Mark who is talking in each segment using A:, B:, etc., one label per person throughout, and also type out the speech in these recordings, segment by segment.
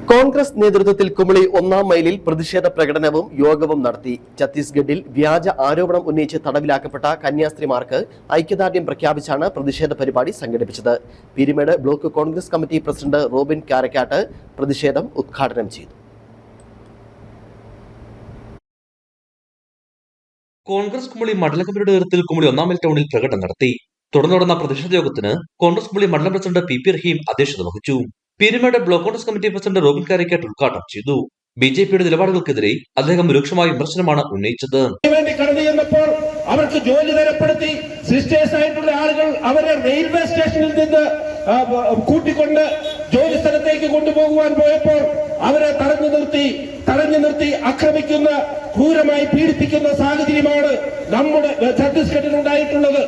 A: കോൺഗ്രസ് നേതൃത്വത്തിൽ കുമളി 1-ാം മൈലിൽ പ്രതിഷേധ പ്രകടനവും യോഗവും നടത്തി. ഛത്തീസ്ഗഡിൽ വ്യാജ ആരോപണം ഉന്നയിച്ച് തടവിലാക്കപ്പെട്ട കന്യാസ്ത്രീമാർക്ക് ഐക്യദാർഢ്യം പ്രഖ്യാപിച്ചാണ് പ്രതിഷേധ പരിപാടി സംഘടിപ്പിച്ചത്. Peermade block Congress committee president Robin Karakkat പ്രതിഷേധം ഉദ്ഘാടനം ചെയ്തു.
B: കോൺഗ്രസ് കുമളി മണ്ഡല കമ്മിറ്റിയുടെ നേതൃത്വത്തിൽ കുമളി 1-ാം മൈൽ ടൗണിൽ പ്രകടനം നടത്തി. തുടർന്ന് നടന്ന പ്രതിഷേധ യോഗത്തിന് കോൺഗ്രസ് കുമളി മണ്ഡലം പ്രസിഡന്റ് പി റഹീം അധ്യക്ഷത വഹിച്ചു. Peermade block Congress committee president Robin Karakkat ഉദ്ഘാടനം ചെയ്തു. ബിജെപിയുടെ നിലപാടുകൾക്കെതിരെ അദ്ദേഹം രൂക്ഷമായ വിമർശനമാണ് ഉന്നയിച്ചത്.
C: അവർക്ക് ജോലി തരപ്പെടുത്തി സിസ്റ്റേഴ്സ് ആയിട്ടുള്ള ആളുകൾ അവരെ റെയിൽവേ സ്റ്റേഷനിൽ നിന്ന് കൂട്ടിക്കൊണ്ട് ജോലി സ്ഥലത്തേക്ക് കൊണ്ടുപോകുവാൻ പോയപ്പോൾ അവരെ തടഞ്ഞു നിർത്തി ആക്രമിക്കുന്ന, ക്രൂരമായി പീഡിപ്പിക്കുന്ന സാഹചര്യമാണ് നമ്മുടെ ഛത്തീസ്ഗഡിൽ ഉണ്ടായിട്ടുള്ളത്.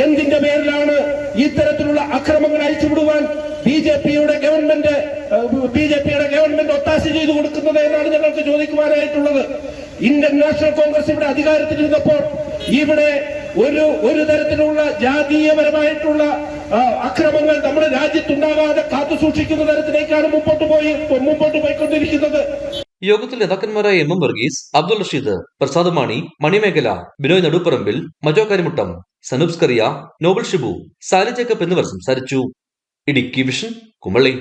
C: എന്തിന്റെ പേരിലാണ് ഇത്തരത്തിലുള്ള അക്രമങ്ങൾ അഴിച്ചുവിടുവാൻ ബി ജെ പിയുടെ ഗവൺമെന്റ് ഒത്താശ ചെയ്തു കൊടുക്കുന്നത് എന്നാണ് ഞങ്ങൾക്ക് ചോദിക്കുവാനായിട്ടുള്ളത്. ഇന്ത്യൻ നാഷണൽ കോൺഗ്രസ് ഇവിടെ അധികാരത്തിലിരുന്നപ്പോൾ ഇവിടെ ഒരു തരത്തിലുള്ള ജാതീയപരമായിട്ടുള്ള അക്രമങ്ങൾ നമ്മുടെ രാജ്യത്തുണ്ടാകാതെ കാത്തുസൂക്ഷിക്കുന്ന തരത്തിലേക്കാണ് മുമ്പോട്ട് പോയിക്കൊണ്ടിരിക്കുന്നത്.
B: യോഗത്തിൽ നേതാക്കന്മാരായ എം വർഗീസ്, അബ്ദുൾ റഷീദ്, പ്രസാദ് മാണി, മണിമേഖല, ബിനോയ് നടുപ്പറമ്പിൽ, മജോ കരിമുട്ടം, സനൂബ്സ് കറിയ, നോബൽ ഷിബു, സാലി ജേക്കബ് എന്നിവർ സംസാരിച്ചു. ഇടുക്കി വിഷൻ, കുമളി.